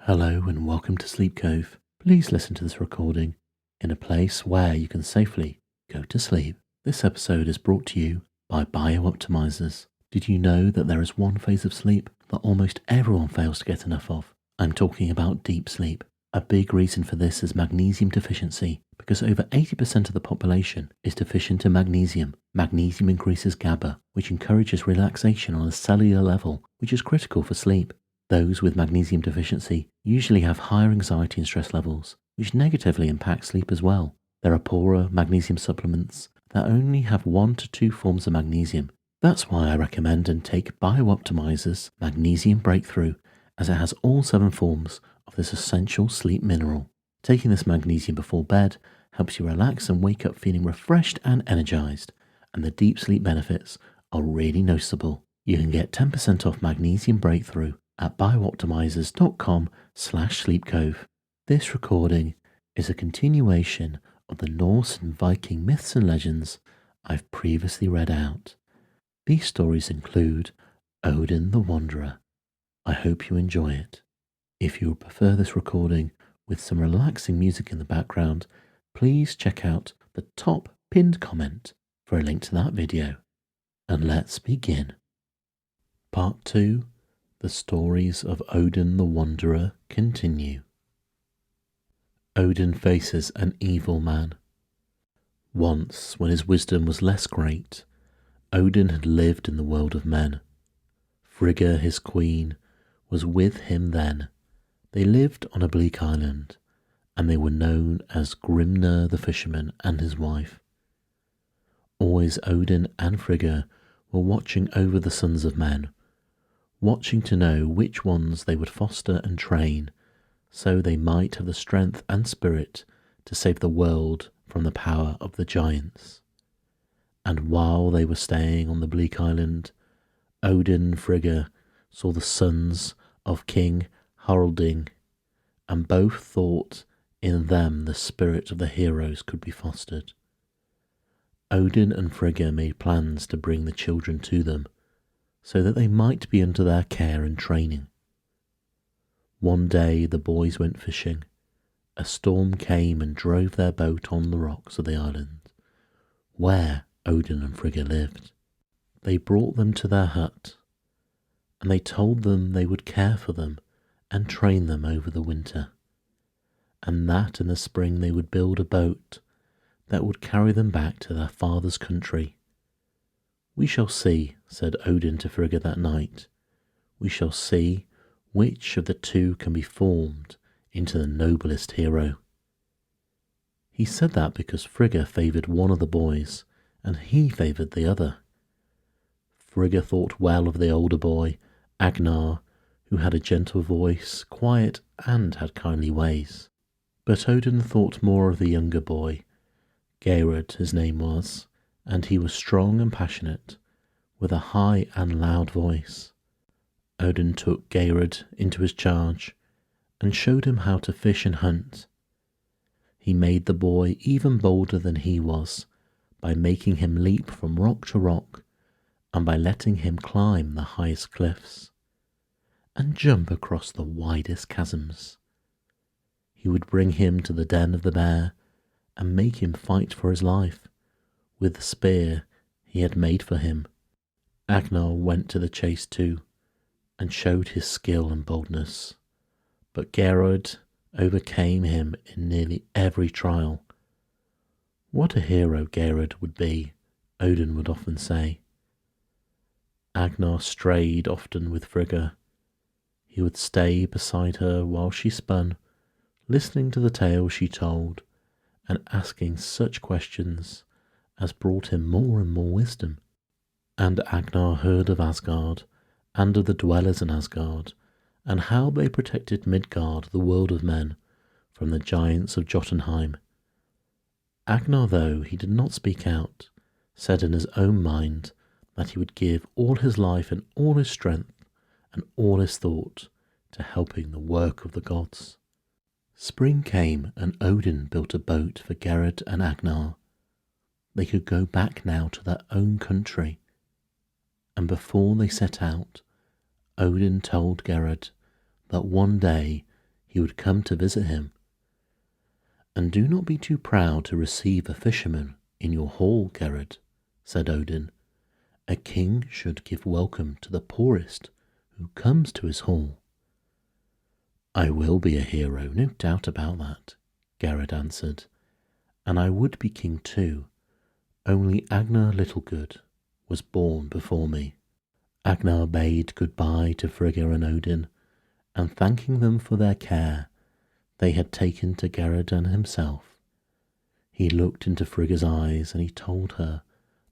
Hello and welcome to Sleep Cove. Please listen to this recording in a place where you can safely go to sleep. This episode is brought to you by Biooptimizers. Did you know that there is one phase of sleep that almost everyone fails to get enough of? I'm talking about deep sleep. A big reason for this is magnesium deficiency, because over 80% of the population is deficient in magnesium. Magnesium increases GABA, which encourages relaxation on a cellular level, which is critical for sleep. Those with magnesium deficiency usually have higher anxiety and stress levels, which negatively impact sleep as well. There are poorer magnesium supplements that only have 1 to 2 forms of magnesium. That's why I recommend and take Biooptimizers Magnesium Breakthrough, as it has all 7 forms of this essential sleep mineral. Taking this magnesium before bed helps you relax and wake up feeling refreshed and energized, and the deep sleep benefits are really noticeable. You can get 10% off Magnesium Breakthrough at biooptimizers.com/sleepcove. This recording is a continuation of the Norse and Viking myths and legends I've previously read out. These stories include Odin the Wanderer. I hope you enjoy it. If you would prefer this recording with some relaxing music in the background, please check out the top pinned comment for a link to that video. And let's begin. Part 2. The stories of Odin the Wanderer continue. Odin faces an evil man. Once, when his wisdom was less great, Odin had lived in the world of men. Frigga, his queen, was with him then. They lived on a bleak island, and they were known as Grimnir the fisherman and his wife. Always Odin and Frigga were watching over the sons of men, watching to know which ones they would foster and train, so they might have the strength and spirit to save the world from the power of the giants. And while they were staying on the bleak island, Odin and Frigga saw the sons of King Haralding, and both thought in them the spirit of the heroes could be fostered. Odin and Frigga made plans to bring the children to them, so that they might be under their care and training. One day the boys went fishing. A storm came and drove their boat on the rocks of the island, where Odin and Frigga lived. They brought them to their hut, and they told them they would care for them and train them over the winter, and that in the spring they would build a boat that would carry them back to their father's country. "We shall see," said Odin to Frigga that night. "We shall see which of the two can be formed into the noblest hero." He said that because Frigga favoured one of the boys, and he favoured the other. Frigga thought well of the older boy, Agnar, who had a gentle voice, quiet, and had kindly ways. But Odin thought more of the younger boy, Geirröd his name was, and he was strong and passionate, with a high and loud voice. Odin took Geirröd into his charge and showed him how to fish and hunt. He made the boy even bolder than he was by making him leap from rock to rock, and by letting him climb the highest cliffs and jump across the widest chasms. He would bring him to the den of the bear and make him fight for his life with the spear he had made for him. Agnar went to the chase too, and showed his skill and boldness, but Geirröd overcame him in nearly every trial. What a hero Geirröd would be, Odin would often say. Agnar strayed often with Frigga. He would stay beside her while she spun, listening to the tales she told, and asking such questions as brought him more and more wisdom. And Agnar heard of Asgard, and of the dwellers in Asgard, and how they protected Midgard, the world of men, from the giants of Jotunheim. Agnar, though he did not speak out, said in his own mind that he would give all his life and all his strength and all his thought to helping the work of the gods. Spring came, and Odin built a boat for Geirröd and Agnar. They could go back now to their own country, and before they set out, Odin told Geirröd that one day he would come to visit him. "And do not be too proud to receive a fisherman in your hall, Gerard," said Odin. "A king should give welcome to the poorest who comes to his hall." "I will be a hero, no doubt about that," Gerard answered, "and I would be king too, only Agnar Littlegood was born before me." Agnar bade goodbye to Frigga and Odin, and thanking them for their care they had taken to Gerard and himself, he looked into Frigga's eyes and he told her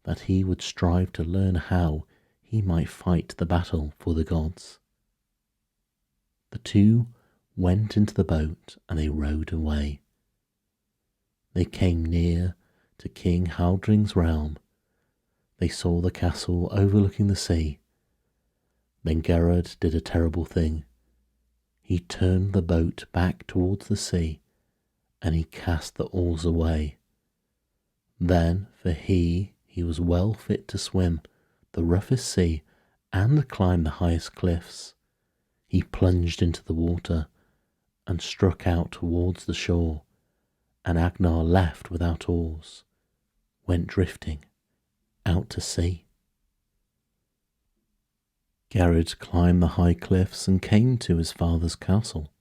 that he would strive to learn how he might fight the battle for the gods. The two went into the boat and they rowed away. They came near to King Haldring's realm. They saw the castle overlooking the sea. Then Gerard did a terrible thing. He turned the boat back towards the sea and he cast the oars away. Then, for he was well fit to swim the roughest sea and climb the highest cliffs, he plunged into the water and struck out towards the shore, and Agnar, left without oars, went drifting out to sea. Gerard climbed the high cliffs and came to his father's castle.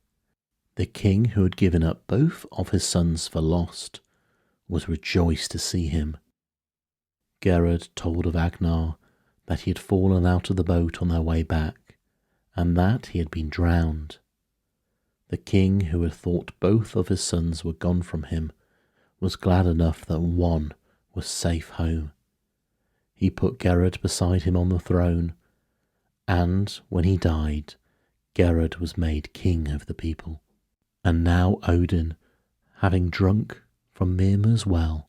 The king, who had given up both of his sons for lost, was rejoiced to see him. Gerard told of Agnar that he had fallen out of the boat on their way back, and that he had been drowned. The king, who had thought both of his sons were gone from him, was glad enough that one was safe home. He put Gerard beside him on the throne, and when he died, Gerard was made king of the people. And now Odin, having drunk from Mirmir's well,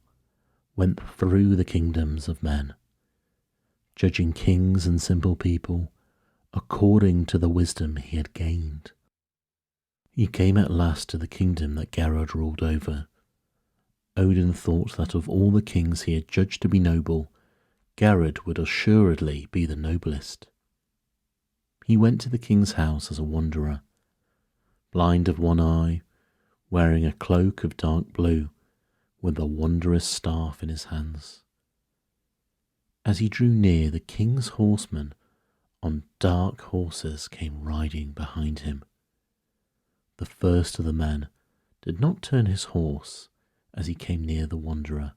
went through the kingdoms of men, judging kings and simple people according to the wisdom he had gained. He came at last to the kingdom that Gerard ruled over. Odin thought that of all the kings he had judged to be noble, Gerard would assuredly be the noblest. He went to the king's house as a wanderer, blind of one eye, wearing a cloak of dark blue, with a wondrous staff in his hands. As he drew near, the king's horsemen on dark horses came riding behind him. The first of the men did not turn his horse as he came near the wanderer,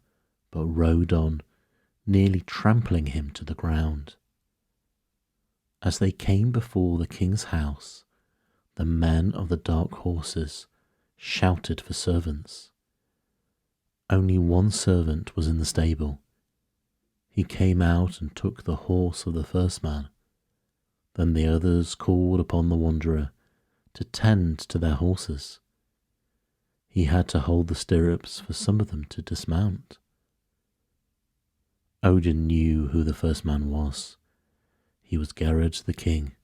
but rode on, nearly trampling him to the ground. As they came before the king's house, the men of the dark horses shouted for servants. Only one servant was in the stable. He came out and took the horse of the first man. Then the others called upon the wanderer to tend to their horses. He had to hold the stirrups for some of them to dismount. Odin knew who the first man was. He was Gerard the king,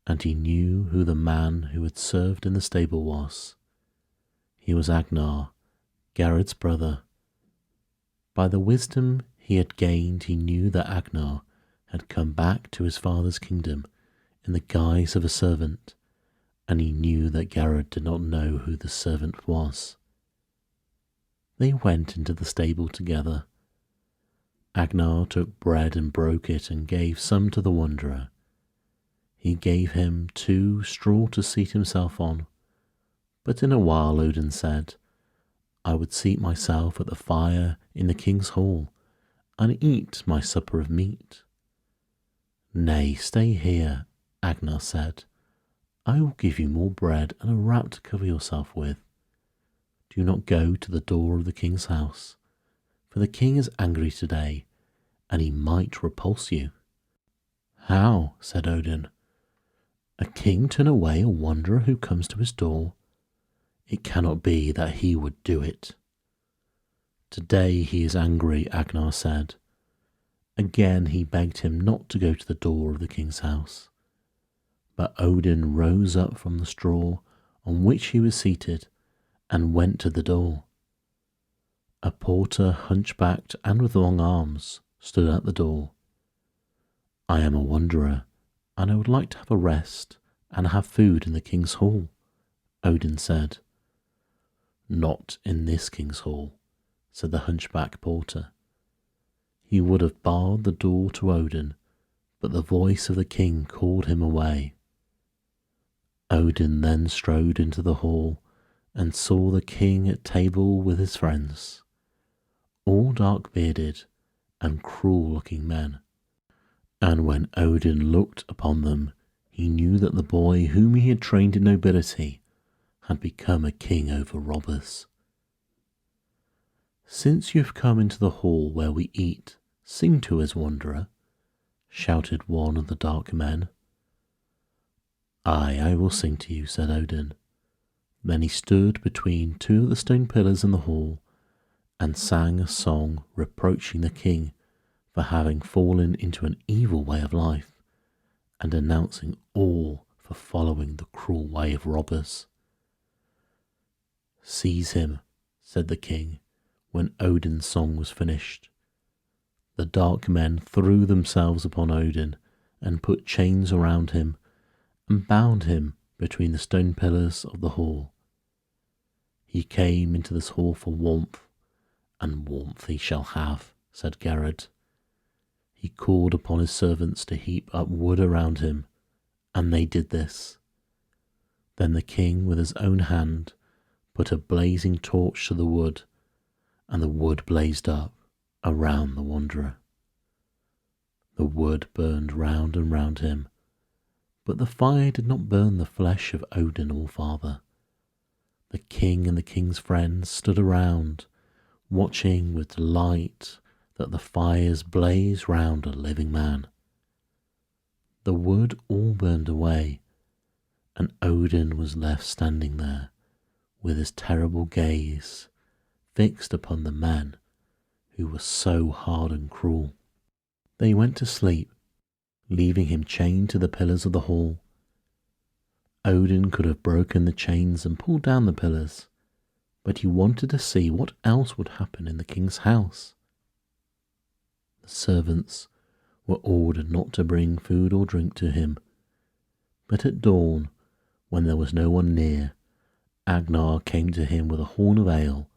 and he knew who the man who had served in the stable was. He was Agnar, Gerard's brother. By the wisdom he had gained, he knew that Agnar had come back to his father's kingdom in the guise of a servant, and he knew that Gerard did not know who the servant was. They went into the stable together. Agnar took bread and broke it and gave some to the wanderer. He gave him 2 straw to seat himself on, but in a while Odin said, "I would seat myself at the fire in the king's hall and eat my supper of meat." "Nay, stay here," Agnar said. "I will give you more bread and a wrap to cover yourself with. Do not go to the door of the king's house, for the king is angry today, and he might repulse you." "How?" said Odin. "A king turn away a wanderer who comes to his door? It cannot be that he would do it." "Today he is angry," Agnar said. Again he begged him not to go to the door of the king's house. But Odin rose up from the straw on which he was seated and went to the door. A porter, hunchbacked and with long arms, stood at the door. "I am a wanderer, and I would like to have a rest and have food in the king's hall," Odin said. Not in this king's hall, said the hunchback porter. He would have barred the door to Odin, but the voice of the king called him away. Odin then strode into the hall and saw the king at table with his friends, all dark-bearded and cruel-looking men. And when Odin looked upon them, he knew that the boy whom he had trained in nobility had become a king over robbers. Since you have come into the hall where we eat, sing to us, wanderer, shouted one of the dark men. Aye, I will sing to you, said Odin. Then he stood between two of the stone pillars in the hall and sang a song reproaching the king for having fallen into an evil way of life and denouncing all for following the cruel way of robbers. Seize him, said the king, when Odin's song was finished. The dark men threw themselves upon Odin and put chains around him and bound him between the stone pillars of the hall. He came into this hall for warmth, and warmth he shall have, said Gerard. He called upon his servants to heap up wood around him, and they did this. Then the king, with his own hand, put a blazing torch to the wood, and the wood blazed up around the wanderer. The wood burned round and round him, but the fire did not burn the flesh of Odin All-Father. The king and the king's friends stood around, watching with delight that the fires blazed round a living man. The wood all burned away, and Odin was left standing there, with his terrible gaze fixed upon the men who were so hard and cruel. They went to sleep, leaving him chained to the pillars of the hall. Odin could have broken the chains and pulled down the pillars, but he wanted to see what else would happen in the king's house. The servants were ordered not to bring food or drink to him, but at dawn, when there was no one near, Agnar came to him with a horn of ale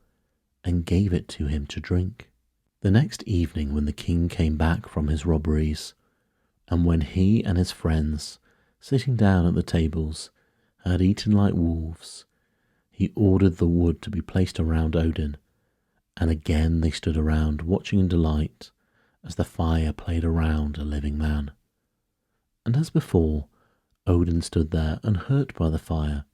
and gave it to him to drink. The next evening, when the king came back from his robberies, and when he and his friends, sitting down at the tables, had eaten like wolves, he ordered the wood to be placed around Odin, and again they stood around watching in delight as the fire played around a living man. And as before, Odin stood there unhurt by the fire,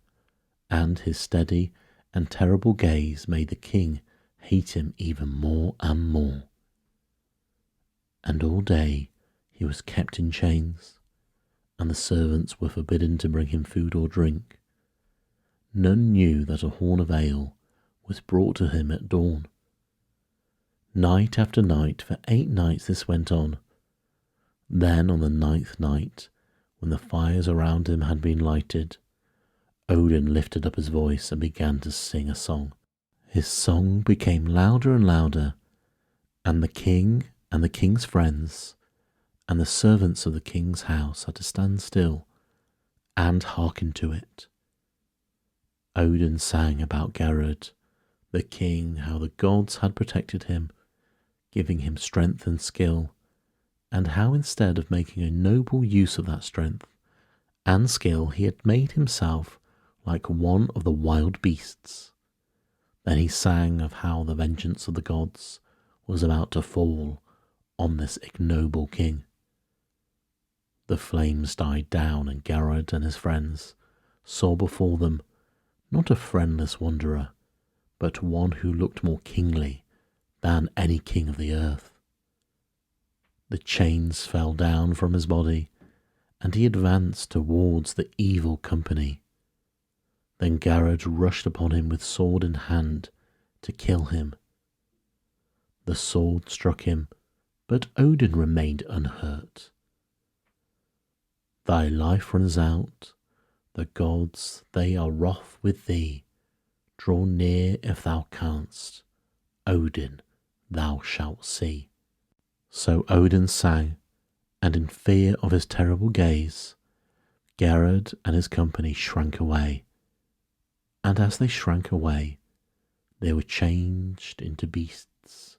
and his steady and terrible gaze made the king hate him even more and more. And all day he was kept in chains, and the servants were forbidden to bring him food or drink. None knew that a horn of ale was brought to him at dawn. Night after night, for 8 nights this went on. Then on the 9th night, when the fires around him had been lighted, Odin lifted up his voice and began to sing a song. His song became louder and louder, and the king and the king's friends and the servants of the king's house had to stand still and hearken to it. Odin sang about Gerard, the king, how the gods had protected him, giving him strength and skill, and how instead of making a noble use of that strength and skill, he had made himself like one of the wild beasts. Then he sang of how the vengeance of the gods was about to fall on this ignoble king. The flames died down, and Gerard and his friends saw before them not a friendless wanderer, but one who looked more kingly than any king of the earth. The chains fell down from his body, and he advanced towards the evil company. Then Gerard rushed upon him with sword in hand to kill him. The sword struck him, but Odin remained unhurt. Thy life runs out, the gods, they are wroth with thee. Draw near if thou canst, Odin thou shalt see. So Odin sang, and in fear of his terrible gaze, Gerard and his company shrank away. And as they shrank away, they were changed into beasts,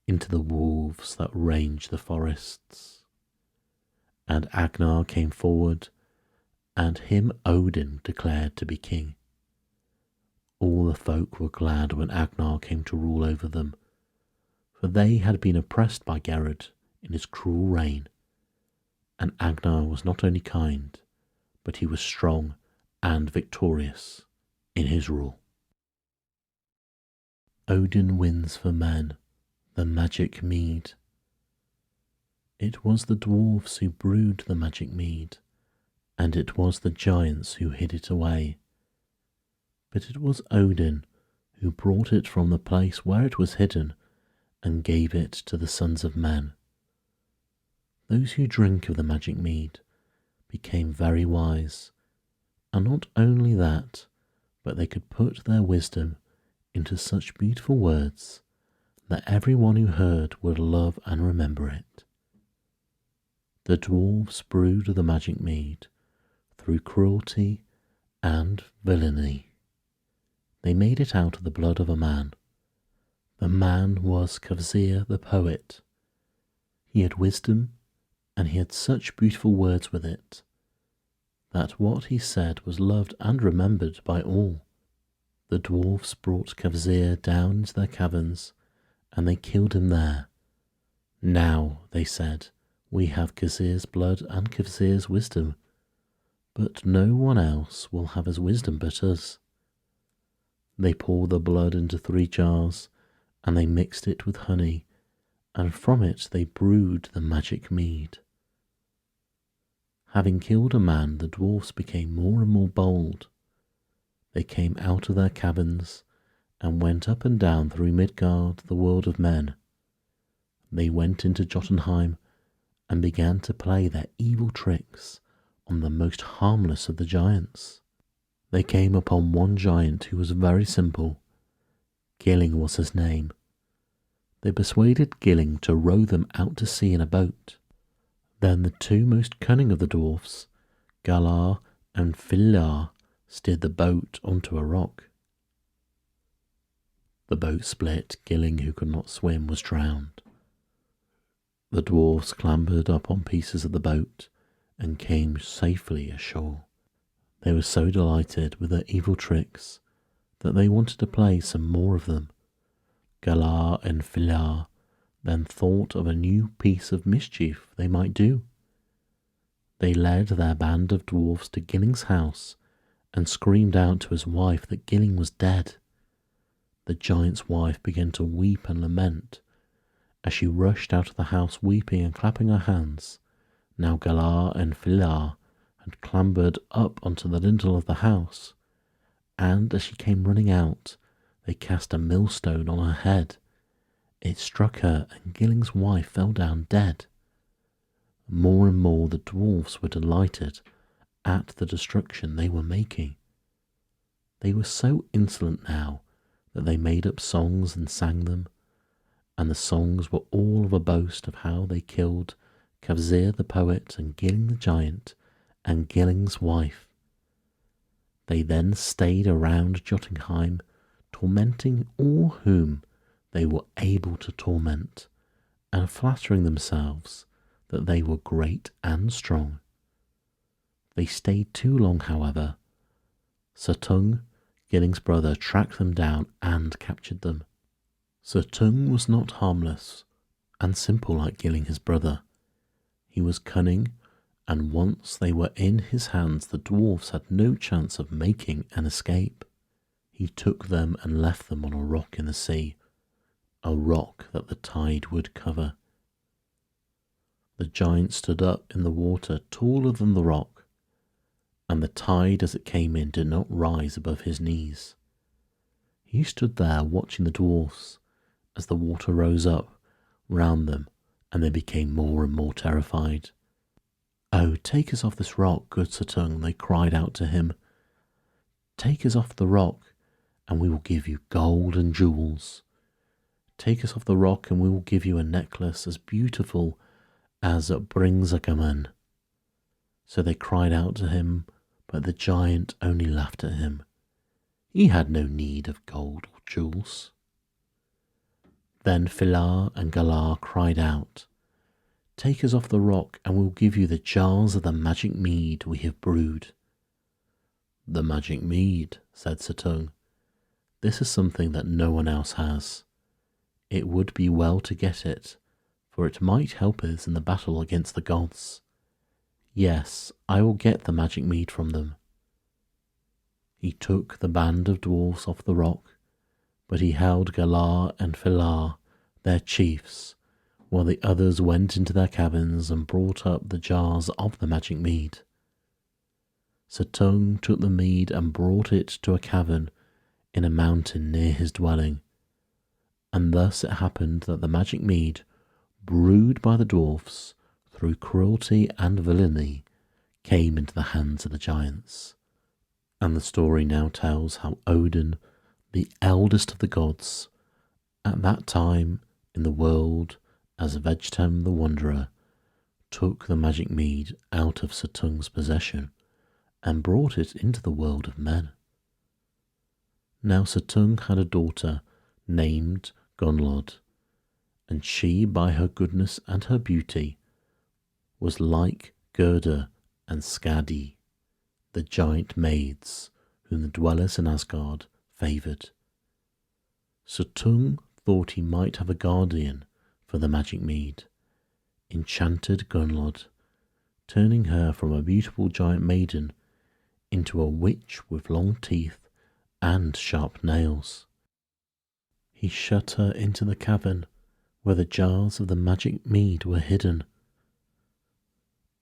into the wolves that range the forests. And Agnar came forward, and him Odin declared to be king. All the folk were glad when Agnar came to rule over them, for they had been oppressed by Gerard in his cruel reign, and Agnar was not only kind, but he was strong and victorious in his rule. Odin wins for men the magic mead. It was the dwarfs who brewed the magic mead, and it was the giants who hid it away. But it was Odin who brought it from the place where it was hidden and gave it to the sons of men. Those who drink of the magic mead became very wise, and not only that, but they could put their wisdom into such beautiful words that everyone who heard would love and remember it. The dwarves brewed the magic mead through cruelty and villainy. They made it out of the blood of a man. The man was Kvasir the poet. He had wisdom, and he had such beautiful words with it, that what he said was loved and remembered by all. The dwarfs brought Kvasir down into their caverns, and they killed him there. Now, they said, we have Kvasir's blood and Kvasir's wisdom, but no one else will have his wisdom but us. They poured the blood into 3 jars, and they mixed it with honey, and from it they brewed the magic mead. Having killed a man, the dwarfs became more and more bold. They came out of their caverns and went up and down through Midgard, the world of men. They went into Jotunheim and began to play their evil tricks on the most harmless of the giants. They came upon one giant who was very simple. Gilling was his name. They persuaded Gilling to row them out to sea in a boat. Then the 2 most cunning of the dwarfs, Galar and Filar, steered the boat onto a rock. The boat split. Gilling, who could not swim, was drowned. The dwarfs clambered up on pieces of the boat and came safely ashore. They were so delighted with their evil tricks that they wanted to play some more of them. Galar and Filar then thought of a new piece of mischief they might do. They led their band of dwarfs to Gilling's house and screamed out to his wife that Gilling was dead. The giant's wife began to weep and lament as she rushed out of the house weeping and clapping her hands. Now Galar and Filar had clambered up onto the lintel of the house, and as she came running out, they cast a millstone on her head. It struck her, and Gilling's wife fell down dead. More and more the dwarfs were delighted at the destruction they were making. They were so insolent now that they made up songs and sang them, and the songs were all of a boast of how they killed Kvasir the poet and Gilling the giant and Gilling's wife. They then stayed around Jotunheim, tormenting all whom they were able to torment, and flattering themselves that they were great and strong. They stayed too long, however. Suttung, Gilling's brother, tracked them down and captured them. Suttung was not harmless and simple like Gilling, his brother. He was cunning, and once they were in his hands, the dwarfs had no chance of making an escape. He took them and left them on a rock in the sea, a rock that the tide would cover. The giant stood up in the water taller than the rock, and the tide as it came in did not rise above his knees. He stood there watching the dwarfs as the water rose up round them, and they became more and more terrified. "Oh, take us off this rock, good Suttung," they cried out to him. "Take us off the rock, and we will give you gold and jewels. Take us off the rock, and we will give you a necklace as beautiful as it brings a gammon." So they cried out to him, but the giant only laughed at him. He had no need of gold or jewels. Then Filar and Galar cried out, "Take us off the rock, and we'll give you the jars of the magic mead we have brewed." "The magic mead," said Suttung. "This is something that no one else has. It would be well to get it, for it might help us in the battle against the gods. Yes, I will get the magic mead from them." He took the band of dwarfs off the rock, but he held Galar and Filar, their chiefs, while the others went into their cabins and brought up the jars of the magic mead. Suttung took the mead and brought it to a cavern in a mountain near his dwelling, and thus it happened that the magic mead, brewed by the dwarfs through cruelty and villainy, came into the hands of the giants. And the story now tells how Odin, the eldest of the gods, at that time in the world as Bedtime the Wanderer, took the magic mead out of Suttung's possession and brought it into the world of men. Now Suttung had a daughter named Gunnlod, and she, by her goodness and her beauty, was like Gerda and Skadi, the giant maids whom the dwellers in Asgard favoured. Suttung thought he might have a guardian for the magic mead, enchanted Gunnlod, turning her from a beautiful giant maiden into a witch with long teeth and sharp nails. He shut her into the cavern where the jars of the magic mead were hidden.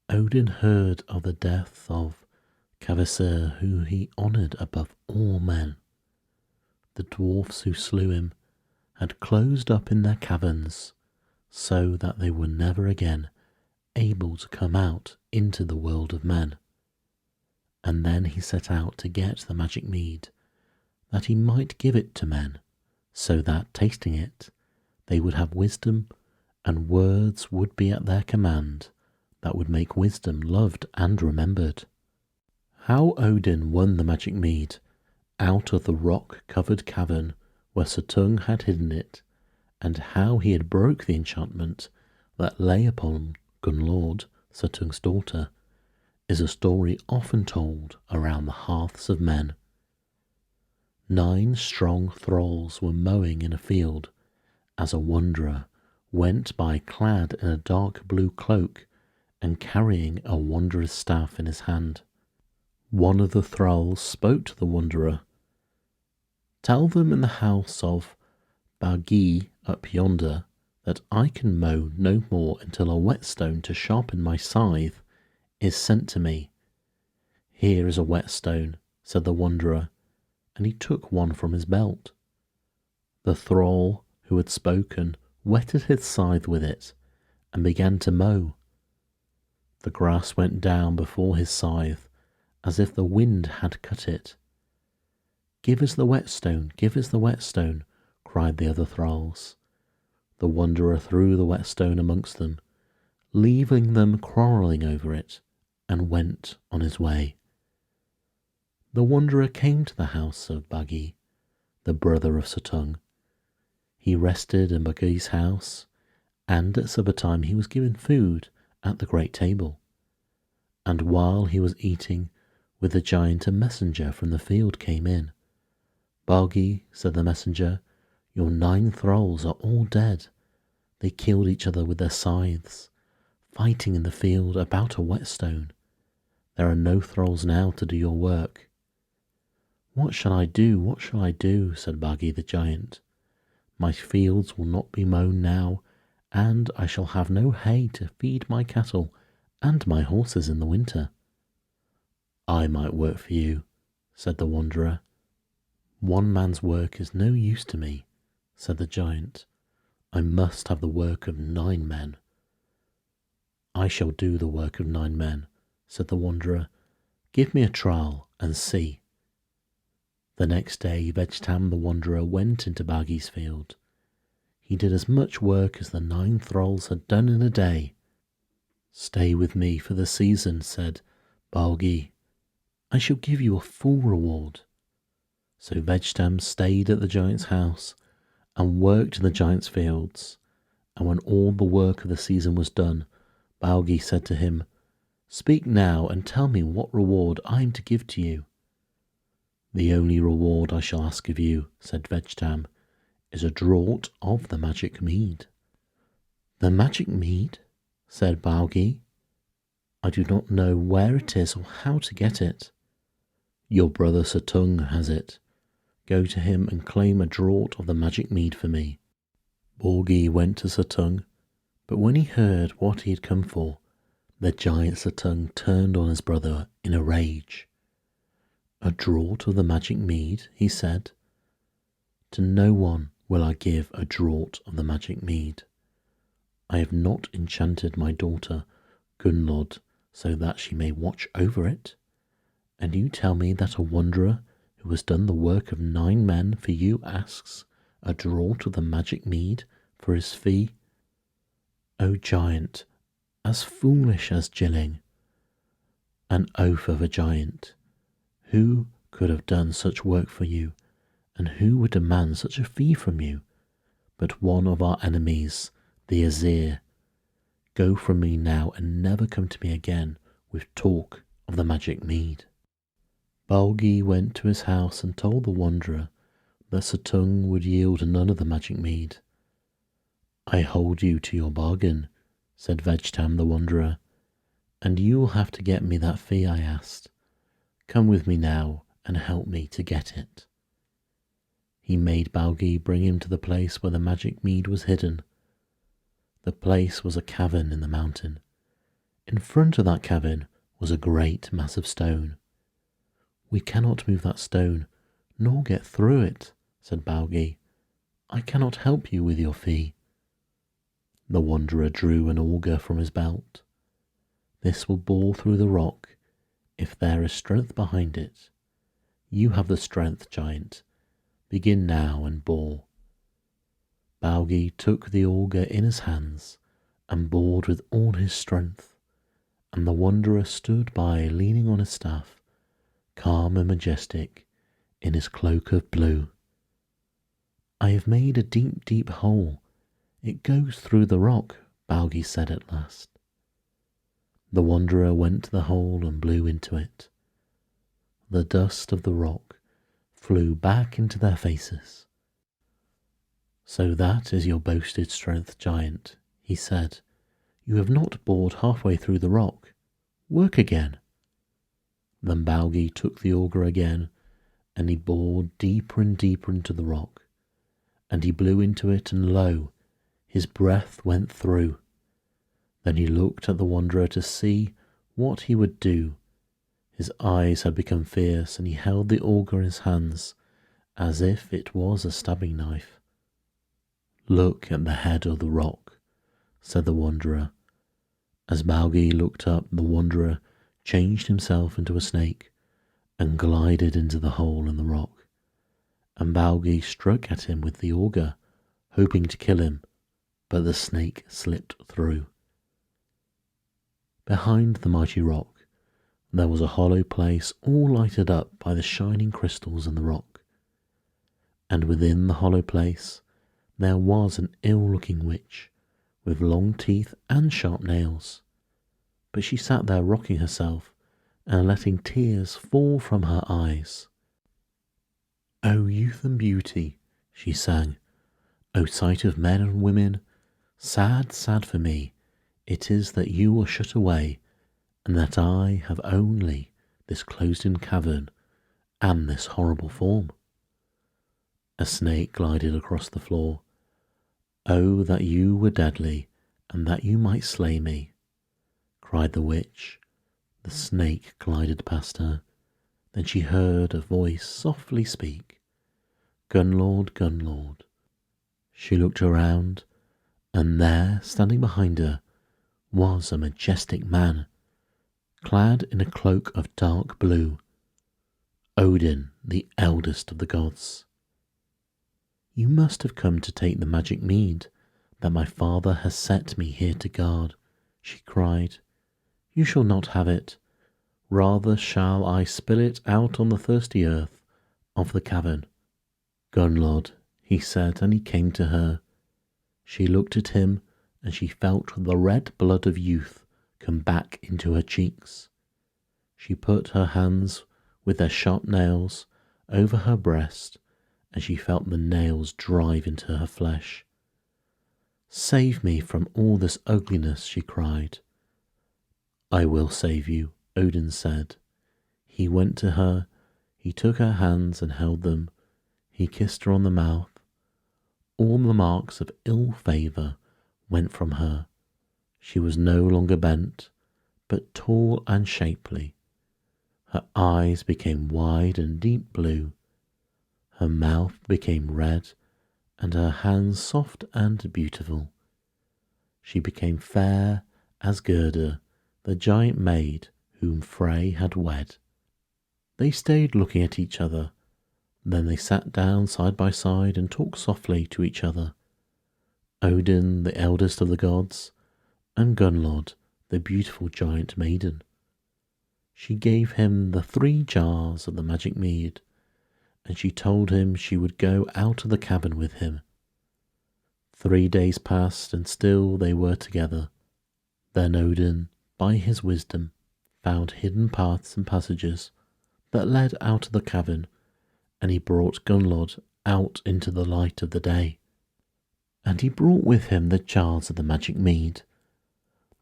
Odin heard of the death of Kavasir, who he honoured above all men. The dwarfs who slew him had closed up in their caverns so that they were never again able to come out into the world of men. And then he set out to get the magic mead, that he might give it to men, so that, tasting it, they would have wisdom, and words would be at their command that would make wisdom loved and remembered. How Odin won the magic mead out of the rock-covered cavern where Suttung had hidden it, and how he had broke the enchantment that lay upon Gunnlod, Suttung's daughter, is a story often told around the hearths of men. 9 strong thralls were mowing in a field as a wanderer went by clad in a dark blue cloak and carrying a wanderer's staff in his hand. One of the thralls spoke to the wanderer. "Tell them in the house of Bagi up yonder that I can mow no more until a whetstone to sharpen my scythe is sent to me." "Here is a whetstone," said the wanderer, and he took one from his belt. The thrall who had spoken whetted his scythe with it and began to mow. The grass went down before his scythe as if the wind had cut it. "Give us the whetstone, give us the whetstone," cried the other thralls. The wanderer threw the whetstone amongst them, leaving them quarrelling over it, and went on his way. The wanderer came to the house of Bagi, the brother of Suttung. He rested in Bagi's house, and at supper time he was given food at the great table. And while he was eating with the giant, a messenger from the field came in. "Bagi," said the messenger, "your 9 thralls are all dead. They killed each other with their scythes, fighting in the field about a whetstone. There are no thralls now to do your work." "What shall I do? What shall I do?" said Bagi the giant. "My fields will not be mown now, and I shall have no hay to feed my cattle and my horses in the winter." "I might work for you," said the wanderer. "One man's work is no use to me," said the giant. "I must have the work of 9 men." "I shall do the work of 9 men," said the wanderer. "Give me a trial and see." The next day Bedtime the wanderer went into Bagi's field. He did as much work as the 9 thralls had done in a day. "Stay with me for the season," said Bagi. "I shall give you a full reward." So Vegetam stayed at the giant's house and worked in the giant's fields. And when all the work of the season was done, Baugi said to him, "Speak now and tell me what reward I am to give to you." "The only reward I shall ask of you," said Vegetam, "is a draught of the magic mead." "The magic mead?" said Baugi. "I do not know where it is or how to get it." "Your brother Satung has it. Go to him and claim a draught of the magic mead for me." Baugi went to Satung, but when he heard what he had come for, the giant Satung turned on his brother in a rage. "A draught of the magic mead," he said. "To no one will I give a draught of the magic mead. I have not enchanted my daughter Gunnlod so that she may watch over it, and you tell me that a wanderer who has done the work of 9 men for you asks a draught of the magic mead for his fee? O giant, as foolish as Jilling. An oath of a giant. Who could have done such work for you, and who would demand such a fee from you, but one of our enemies, the Azir? Go from me now and never come to me again with talk of the magic mead." Baugi went to his house and told the wanderer that Satung would yield none of the magic mead. "I hold you to your bargain," said Vegetam the wanderer, "and you will have to get me that fee I asked. Come with me now and help me to get it." He made Baugi bring him to the place where the magic mead was hidden. The place was a cavern in the mountain. In front of that cavern was a great mass of stone. "We cannot move that stone, nor get through it," said Baugi. "I cannot help you with your fee." The wanderer drew an auger from his belt. "This will bore through the rock, if there is strength behind it. You have the strength, giant. Begin now and bore." Baugi took the auger in his hands and bored with all his strength, and the wanderer stood by leaning on his staff, calm and majestic, in his cloak of blue. "I have made a deep, deep hole. It goes through the rock," Baugi said at last. The wanderer went to the hole and blew into it. The dust of the rock flew back into their faces. "So that is your boasted strength, giant," he said. "You have not bored halfway through the rock. Work again." Then Baugi took the auger again, and he bored deeper and deeper into the rock, and he blew into it, and lo, his breath went through. Then he looked at the wanderer to see what he would do. His eyes had become fierce, and he held the auger in his hands as if it was a stabbing knife. "Look at the head of the rock," said the wanderer. As Baugi looked up, the wanderer changed himself into a snake and glided into the hole in the rock, and Baugi struck at him with the auger, hoping to kill him, but the snake slipped through. Behind the mighty rock there was a hollow place all lighted up by the shining crystals in the rock, and within the hollow place there was an ill-looking witch with long teeth and sharp nails, but she sat there rocking herself and letting tears fall from her eyes. "O youth and beauty," she sang, "O sight of men and women, sad, sad for me it is that you are shut away, and that I have only this closed-in cavern and this horrible form." A snake glided across the floor. "Oh, that you were deadly, and that you might slay me," cried the witch. The snake glided past her. Then she heard a voice softly speak, "Gunlord, Gunlord." She looked around, and there, standing behind her, was a majestic man, clad in a cloak of dark blue. Odin, the eldest of the gods. "You must have come to take the magic mead that my father has set me here to guard," she cried. "You shall not have it. Rather shall I spill it out on the thirsty earth of the cavern. Gunlod, he said, and he came to her. She looked at him, and she felt the red blood of youth come back into her cheeks. She put her hands with their sharp nails over her breast, and she felt the nails drive into her flesh. "Save me from all this ugliness," she cried. "I will save you," Odin said. He went to her, he took her hands and held them, he kissed her on the mouth. All the marks of ill favour went from her. She was no longer bent, but tall and shapely. Her eyes became wide and deep blue. Her mouth became red, and her hands soft and beautiful. She became fair as Gerda, the giant maid whom Frey had wed. They stayed looking at each other. Then they sat down side by side and talked softly to each other. Odin, the eldest of the gods, and Gunlod, the beautiful giant maiden. She gave him the 3 jars of the magic mead, and she told him she would go out of the cabin with him. 3 days passed, and still they were together. Then Odin, by his wisdom, found hidden paths and passages that led out of the cavern, and he brought Gunlod out into the light of the day. And he brought with him the jars of the magic mead,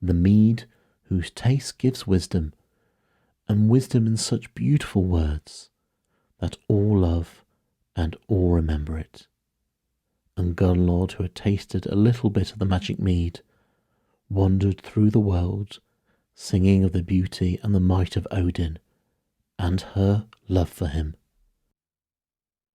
the mead whose taste gives wisdom, and wisdom in such beautiful words that all love and all remember it. And Gunlod, who had tasted a little bit of the magic mead, wandered through the world, singing of the beauty and the might of Odin, and her love for him.